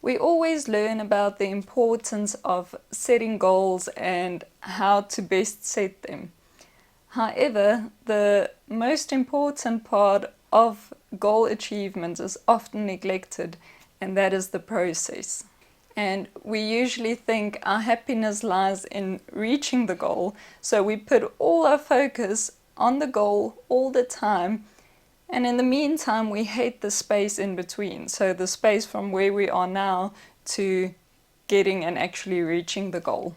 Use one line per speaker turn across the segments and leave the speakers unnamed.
We always learn about the importance of setting goals and how to best set them. However, the most important part of goal achievement is often neglected, and that is the process. And we usually think our happiness lies in reaching the goal, so we put all our focus on the goal all the time, and in the meantime we hate the space in between, so the space from where we are now to getting and actually reaching the goal.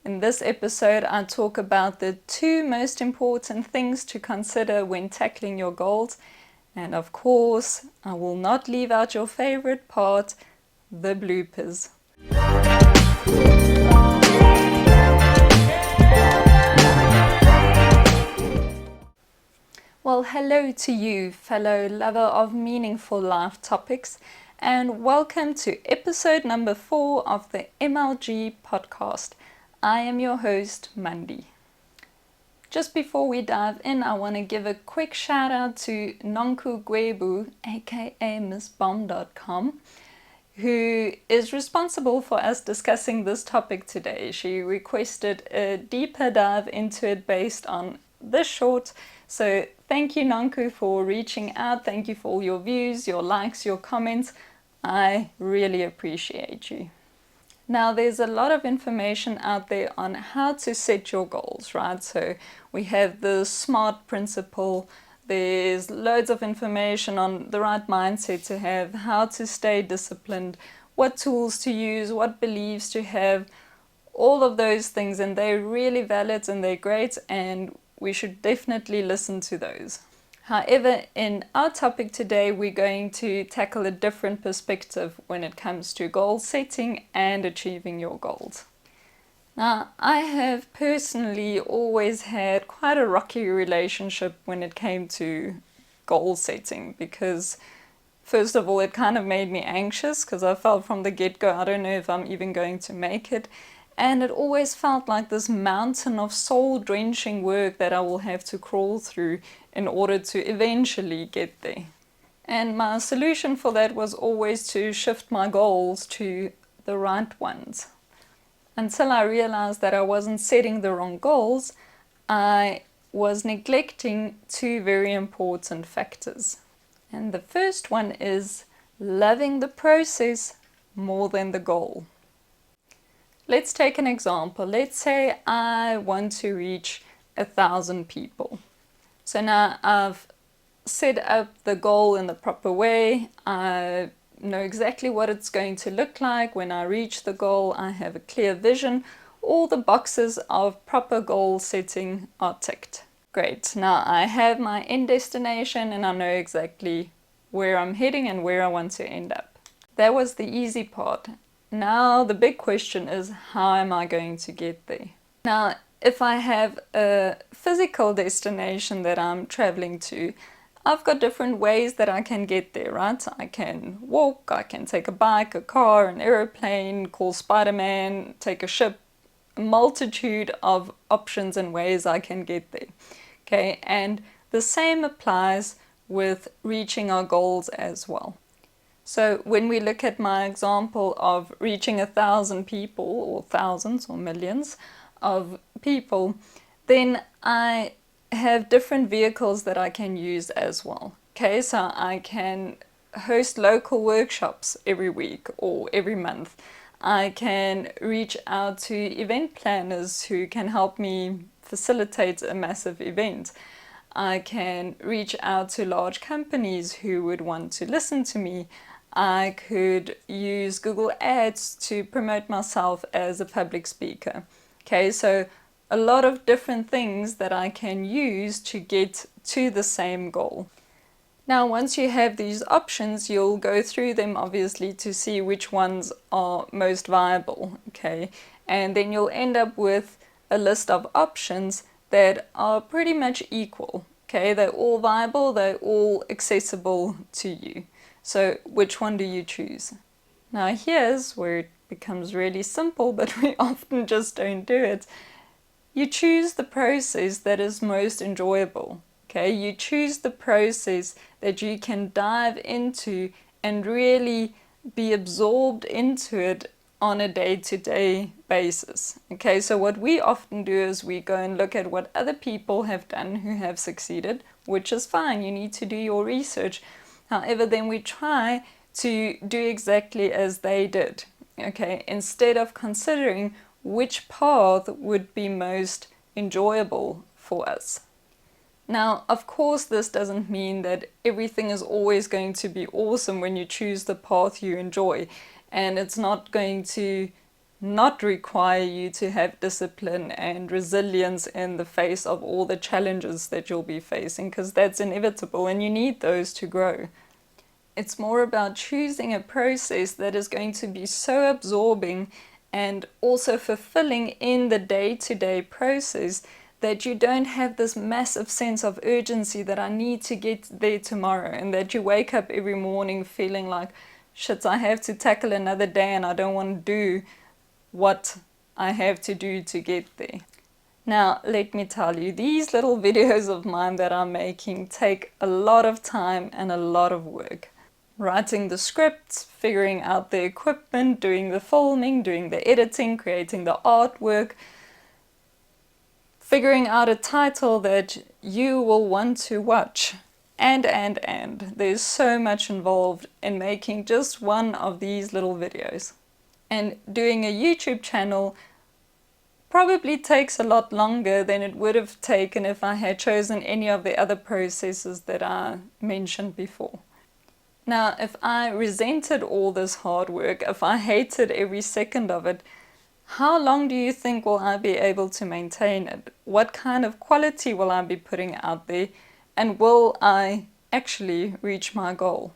In this episode, I talk about the 2 most important things to consider when tackling your goals, and of course, I will not leave out your favorite part, the bloopers. Well, hello to you, fellow lover of meaningful life topics, and welcome to episode number 4 of the MLG podcast. I am your host, Mandy. Just before we dive in, I want to give a quick shout out to Nonku, aka MissBomb.com, who is responsible for us discussing this topic today. She requested a deeper dive into it based on this short. So thank you, Nonku, for reaching out. Thank you for all your views, your likes, your comments. I really appreciate you. Now, there's a lot of information out there on how to set your goals, right? So we have the SMART principle. There's loads of information on the right mindset to have, how to stay disciplined, what tools to use, what beliefs to have, all of those things, and they're really valid and they're great, and we should definitely listen to those. However, in our topic today, we're going to tackle a different perspective when it comes to goal setting and achieving your goals. Now, I have personally always had quite a rocky relationship when it came to goal setting, because first of all, it kind of made me anxious because I felt from the get-go, I don't know if I'm even going to make it. And it always felt like this mountain of soul-drenching work that I will have to crawl through in order to eventually get there. And my solution for that was always to shift my goals to the right ones. Until I realized that I wasn't setting the wrong goals, I was neglecting 2 very important factors. And the first one is loving the process more than the goal. Let's take an example. Let's say I want to reach 1,000 people. So now I've set up the goal in the proper way. I know exactly what it's going to look like when I reach the goal. I have a clear vision. All the boxes of proper goal setting are ticked. Great. Now I have my end destination and I know exactly where I'm heading and where I want to end up. That was the easy part. Now the big question is, how am I going to get there? Now, if I have a physical destination that I'm traveling to, I've got different ways that I can get there, right? I can walk, I can take a bike, a car, an aeroplane, call Spider-Man, take a ship, a multitude of options and ways I can get there. Okay, and the same applies with reaching our goals as well. So when we look at my example of reaching 1,000 people, or thousands or millions of people, then I have different vehicles that I can use as well. Okay, so I can host local workshops every week or every month. I can reach out to event planners who can help me facilitate a massive event. I can reach out to large companies who would want to listen to me. I could use Google Ads to promote myself as a public speaker. Okay, so a lot of different things that I can use to get to the same goal. Now, once you have these options, you'll go through them obviously to see which ones are most viable, okay? And then you'll end up with a list of options that are pretty much equal, okay? They're all viable, they're all accessible to you. So which one do you choose? Now here's where it becomes really simple, but we often just don't do it. You choose the process that is most enjoyable. Okay, you choose the process that you can dive into and really be absorbed into it on a day-to-day basis. Okay, so what we often do is we go and look at what other people have done who have succeeded, which is fine, you need to do your research. However, then we try to do exactly as they did, okay, instead of considering which path would be most enjoyable for us. Now, of course, this doesn't mean that everything is always going to be awesome when you choose the path you enjoy, and it's not going to not require you to have discipline and resilience in the face of all the challenges that you'll be facing, because that's inevitable and you need those to grow. It's more about choosing a process that is going to be so absorbing and also fulfilling in the day-to-day process that you don't have this massive sense of urgency that I need to get there tomorrow, and that you wake up every morning feeling like, shit, I have to tackle another day and I don't want to do what I have to do to get there. Now, let me tell you, these little videos of mine that I'm making take a lot of time and a lot of work. Writing the scripts, figuring out the equipment, doing the filming, doing the editing, creating the artwork, figuring out a title that you will want to watch, and. There's so much involved in making just one of these little videos. And doing a YouTube channel probably takes a lot longer than it would have taken if I had chosen any of the other processes that I mentioned before. Now, if I resented all this hard work, if I hated every second of it, how long do you think will I be able to maintain it? What kind of quality will I be putting out there? And will I actually reach my goal?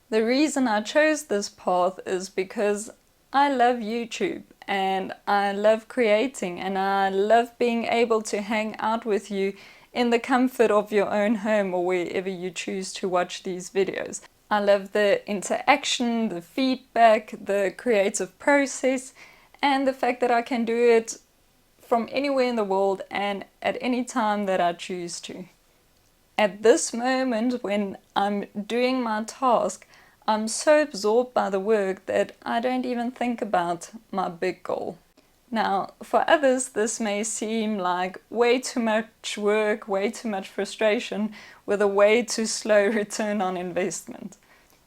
The reason I chose this path is because I love YouTube and I love creating and I love being able to hang out with you in the comfort of your own home or wherever you choose to watch these videos. I love the interaction, the feedback, the creative process, and the fact that I can do it from anywhere in the world and at any time that I choose to. At this moment, when I'm doing my task, I'm so absorbed by the work that I don't even think about my big goal. Now, for others, this may seem like way too much work, way too much frustration, with a way too slow return on investment.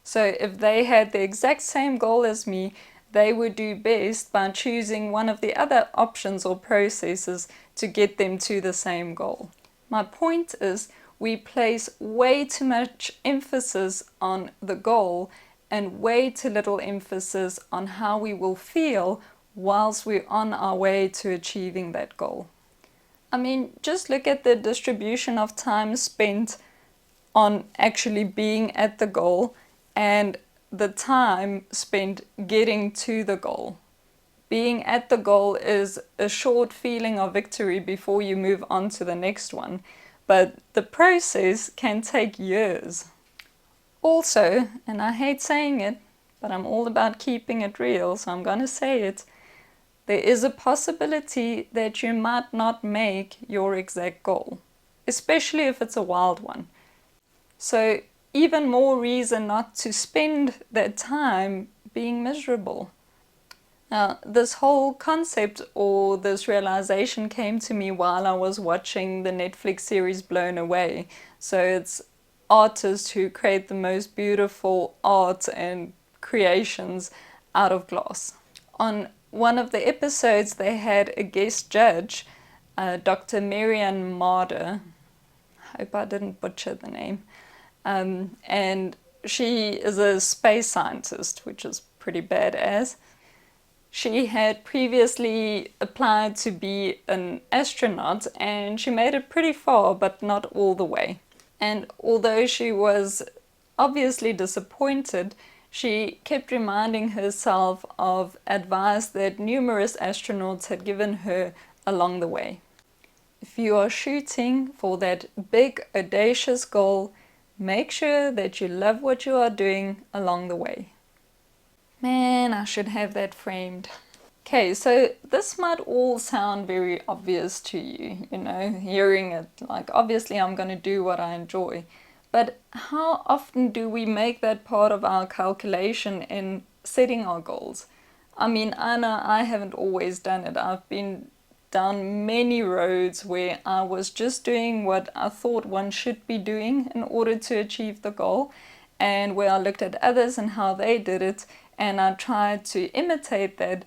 So if they had the exact same goal as me, they would do best by choosing one of the other options or processes to get them to the same goal. My point is, we place way too much emphasis on the goal and way too little emphasis on how we will feel whilst we're on our way to achieving that goal. I mean, just look at the distribution of time spent on actually being at the goal and the time spent getting to the goal. Being at the goal is a short feeling of victory before you move on to the next one, but the process can take years. Also, and I hate saying it, but I'm all about keeping it real, so I'm gonna say it, there is a possibility that you might not make your exact goal, especially if it's a wild one. So even more reason not to spend that time being miserable. Now, this whole concept or this realization came to me while I was watching the Netflix series Blown Away. So it's artists who create the most beautiful art and creations out of glass. On one of the episodes, they had a guest judge, Dr. Marianne Marder. I hope I didn't butcher the name. And she is a space scientist, which is pretty badass. She had previously applied to be an astronaut and she made it pretty far, but not all the way. And although she was obviously disappointed, she kept reminding herself of advice that numerous astronauts had given her along the way. If you are shooting for that big, audacious goal, make sure that you love what you are doing along the way. Man, I should have that framed. Okay, so this might all sound very obvious to you, hearing it, like obviously I'm going to do what I enjoy. But how often do we make that part of our calculation in setting our goals? I mean, I know I haven't always done it. I've been down many roads where I was just doing what I thought one should be doing in order to achieve the goal, and where I looked at others and how they did it, and I tried to imitate that,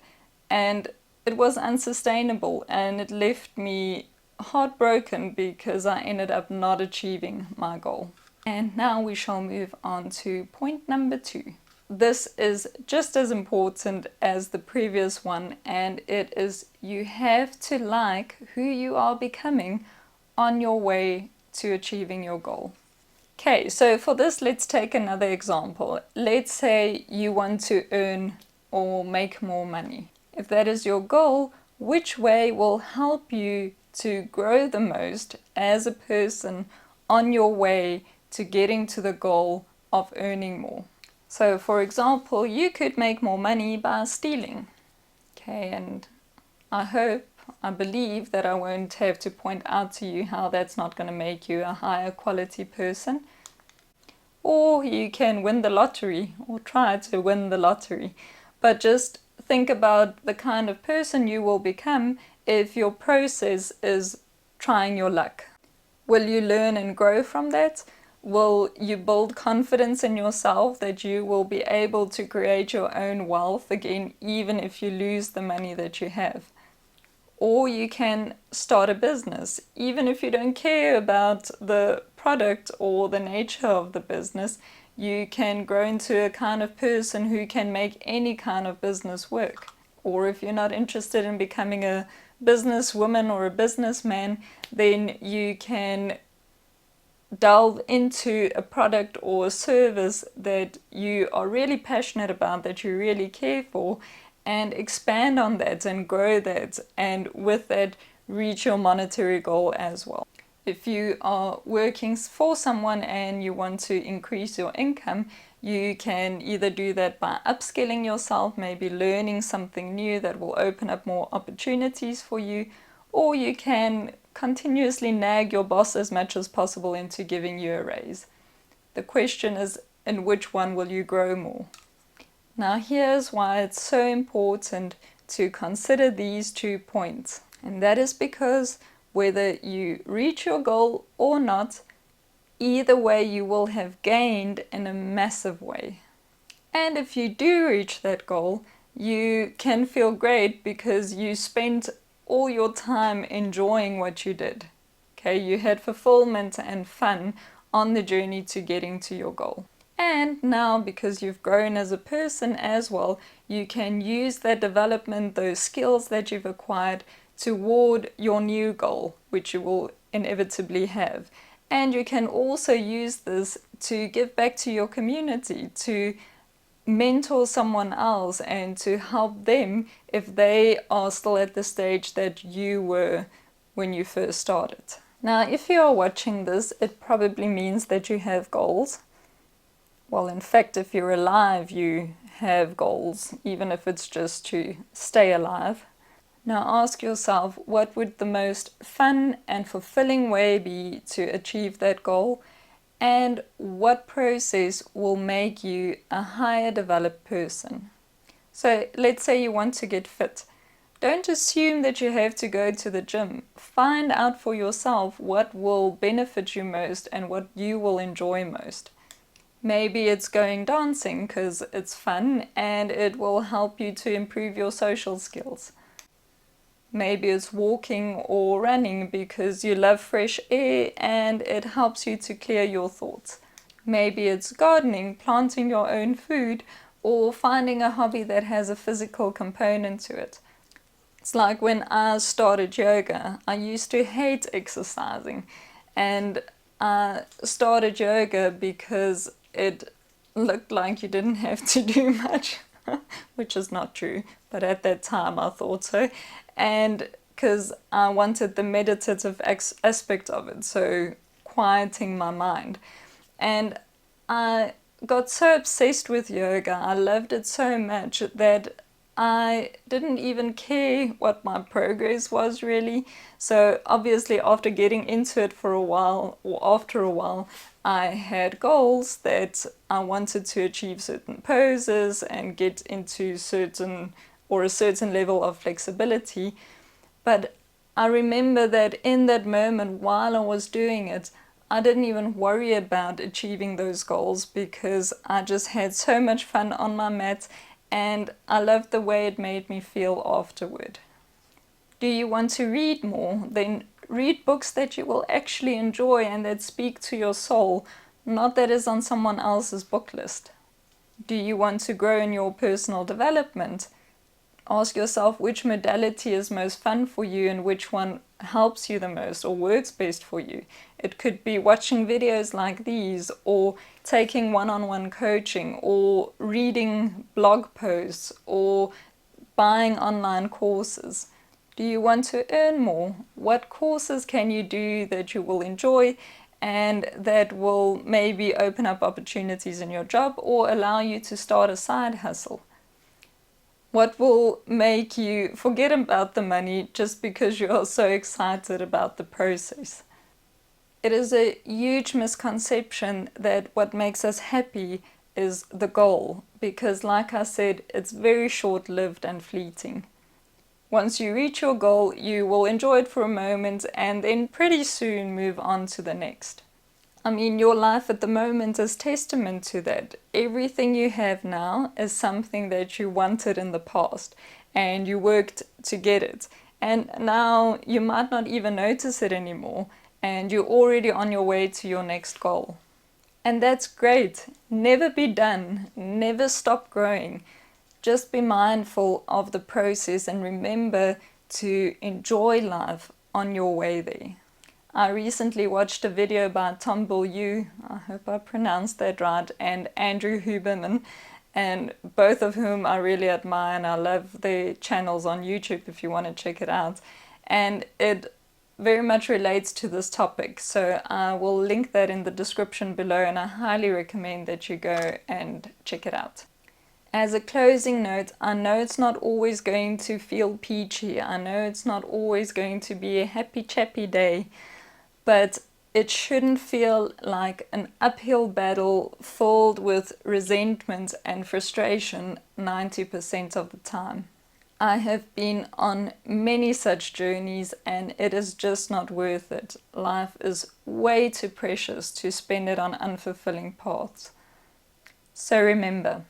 and it was unsustainable, and it left me heartbroken because I ended up not achieving my goal. And now we shall move on to point number 2. This is just as important as the previous one, and it is you have to like who you are becoming on your way to achieving your goal. Okay, so for this, let's take another example. Let's say you want to earn or make more money. If that is your goal, which way will help you to grow the most as a person on your way to getting to the goal of earning more? So, for example, you could make more money by stealing. Okay, and I believe that I won't have to point out to you how that's not going to make you a higher quality person. Or you can win the lottery, or try to win the lottery. But just think about the kind of person you will become if your process is trying your luck. Will you learn and grow from that? Will you build confidence in yourself that you will be able to create your own wealth again, even if you lose the money that you have? Or you can start a business, even if you don't care about the product or the nature of the business. You can grow into a kind of person who can make any kind of business work. Or if you're not interested in becoming a businesswoman or a businessman, then you can delve into a product or a service that you are really passionate about, that you really care for, and expand on that and grow that, and with that reach your monetary goal as well. If you are working for someone and you want to increase your income, you can either do that by upskilling yourself, maybe learning something new that will open up more opportunities for you, or you can continuously nag your boss as much as possible into giving you a raise. The question is, in which one will you grow more? Now here's why it's so important to consider these 2 points. And that is because whether you reach your goal or not, either way you will have gained in a massive way. And if you do reach that goal, you can feel great because you spent all your time enjoying what you did. Okay, you had fulfillment and fun on the journey to getting to your goal. And now, because you've grown as a person as well, you can use that development, those skills that you've acquired, toward your new goal, which you will inevitably have. And you can also use this to give back to your community, to mentor someone else and to help them if they are still at the stage that you were when you first started. Now, if you are watching this, it probably means that you have goals. Well, in fact, if you're alive, you have goals, even if it's just to stay alive. Now ask yourself, what would the most fun and fulfilling way be to achieve that goal? And what process will make you a higher developed person? So let's say you want to get fit. Don't assume that you have to go to the gym. Find out for yourself what will benefit you most and what you will enjoy most. Maybe it's going dancing because it's fun and it will help you to improve your social skills. Maybe it's walking or running because you love fresh air and it helps you to clear your thoughts. Maybe it's gardening, planting your own food, or finding a hobby that has a physical component to it. It's like when I started yoga, I used to hate exercising, and I started yoga because it looked like you didn't have to do much, which is not true, but at that time I thought so. And because I wanted the meditative aspect of it, so quieting my mind. And I got so obsessed with yoga, I loved it so much that I didn't even care what my progress was really. So obviously after getting into it for a while, or after a while, I had goals that I wanted to achieve certain poses and get into a certain level of flexibility. But I remember that in that moment while I was doing it, I didn't even worry about achieving those goals because I just had so much fun on my mat and I loved the way it made me feel afterward. Do you want to read more? Then read books that you will actually enjoy and that speak to your soul, not that is on someone else's book list. Do you want to grow in your personal development? Ask yourself which modality is most fun for you and which one helps you the most or works best for you. It could be watching videos like these, or taking one-on-one coaching, or reading blog posts, or buying online courses. Do you want to earn more? What courses can you do that you will enjoy and that will maybe open up opportunities in your job or allow you to start a side hustle? What will make you forget about the money just because you are so excited about the process? It is a huge misconception that what makes us happy is the goal, because like I said, it's very short-lived and fleeting. Once you reach your goal, you will enjoy it for a moment and then pretty soon move on to the next. I mean, your life at the moment is testament to that. Everything you have now is something that you wanted in the past and you worked to get it. And now you might not even notice it anymore and you're already on your way to your next goal. And that's great. Never be done. Never stop growing. Just be mindful of the process and remember to enjoy life on your way there. I recently watched a video by Tom Yu, I hope I pronounced that right, and Andrew Huberman, and both of whom I really admire, and I love their channels on YouTube if you want to check it out. And it very much relates to this topic, so I will link that in the description below, and I highly recommend that you go and check it out. As a closing note, I know it's not always going to feel peachy, I know it's not always going to be a happy chappy day, but it shouldn't feel like an uphill battle filled with resentment and frustration 90% of the time. I have been on many such journeys and it is just not worth it. Life is way too precious to spend it on unfulfilling paths. So remember,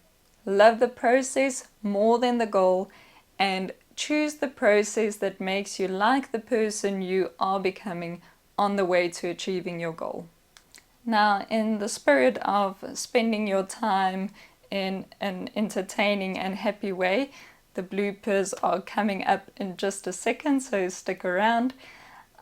love the process more than the goal and choose the process that makes you like the person you are becoming on the way to achieving your goal. Now, in the spirit of spending your time in an entertaining and happy way, the bloopers are coming up in just a second, so stick around.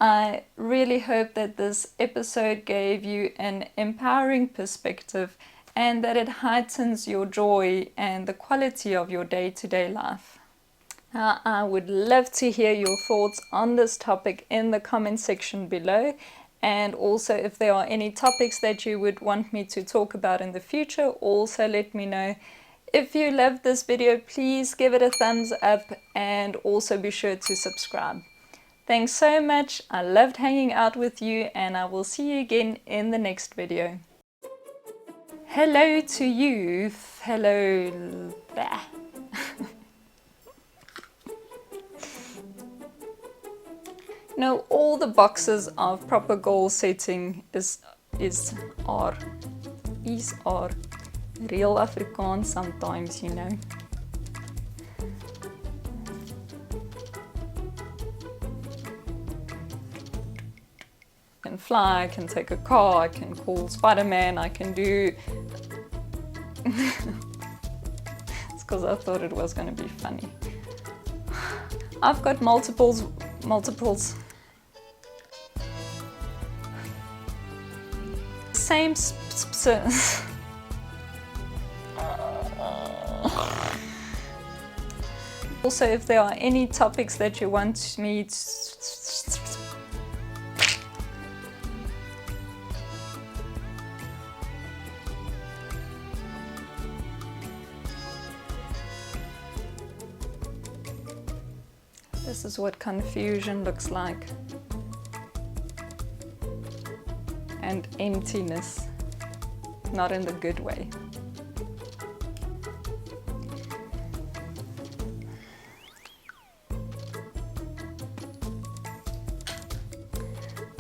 I really hope that this episode gave you an empowering perspective and that it heightens your joy and the quality of your day-to-day life. Now, I would love to hear your thoughts on this topic in the comment section below, and also if there are any topics that you would want me to talk about in the future, also let me know. If you loved this video, please give it a thumbs up and also be sure to subscribe. Thanks so much, I loved hanging out with you and I will see you again in the next video. Hello to you, hello. No, all the boxes of proper goal setting is are real Afrikaans sometimes, you know. I can fly, I can take a car, I can call Spider-Man, I can do... It's because I thought it was going to be funny. I've got multiples. Same Also, if there are any topics that you want me to... This is what confusion looks like. And emptiness, not in the good way.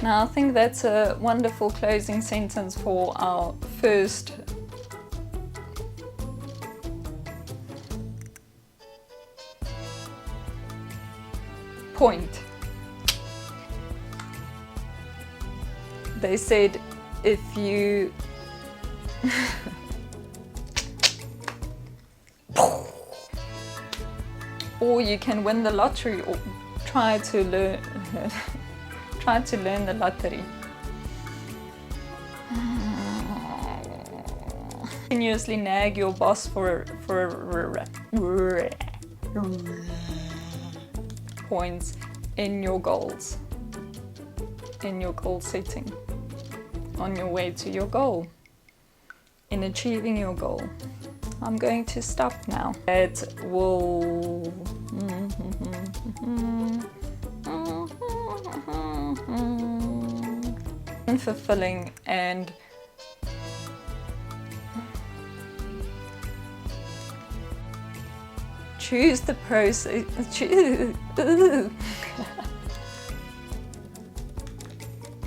Now I think that's a wonderful closing sentence for our first point. They said if you or you can win the lottery or try to learn the lottery. Continuously nag your boss for points in your goals, in your goal setting, on your way to your goal, in achieving your goal. I'm going to stop now. It will unfulfilling and choose the process.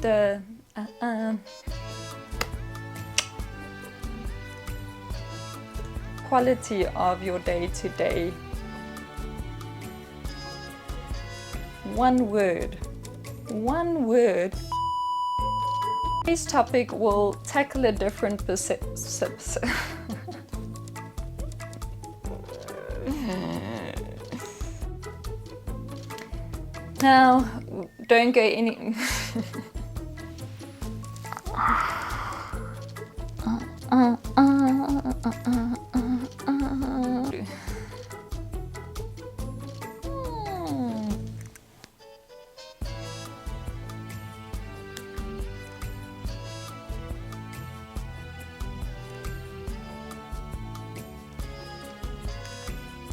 The quality of your day-to-day. One word. Today's topic will tackle a different Now, don't go any